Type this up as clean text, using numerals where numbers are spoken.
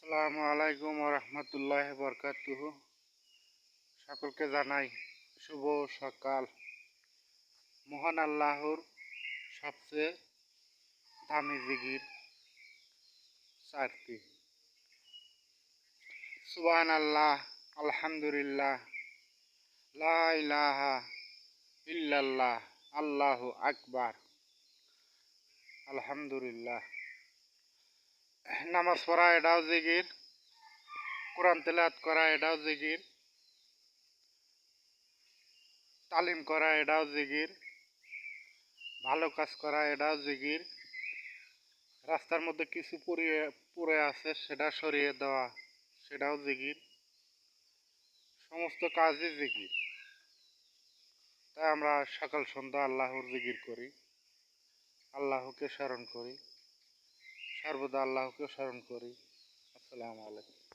আসসালামু আলাইকুম ওয়া রাহমাতুল্লাহি ওয়া বারাকাতুহু। সকলকে জানাই শুভ সকাল। মহান আল্লাহর সবচেয়ে দামি জিকির চারটি। সুবহানাল্লাহ, আলহামদুলিল্লাহ, লা ইলাহা ইল্লাল্লাহ, আল্লাহু আকবার। আলহামদুলিল্লাহ। নামাজ পড়া এটাও জিকির, কোরআন তেলাওয়াত করা এটাও জিকির, তালিম করা এটাও জিকির, ভালো কাজ করা এটাও জিকির, রাস্তার মধ্যে কিছু পড়ে আছে সেটা সরিয়ে দেওয়া সেটাও জিকির। সমস্ত কাজই জিকির। তাই আমরা সকাল সন্ধ্যা আল্লাহর জিকির করি, আল্লাহকে স্মরণ করি, সর্বদা আল্লাহকে স্মরণ করি। আসসালামু আলাইকুম।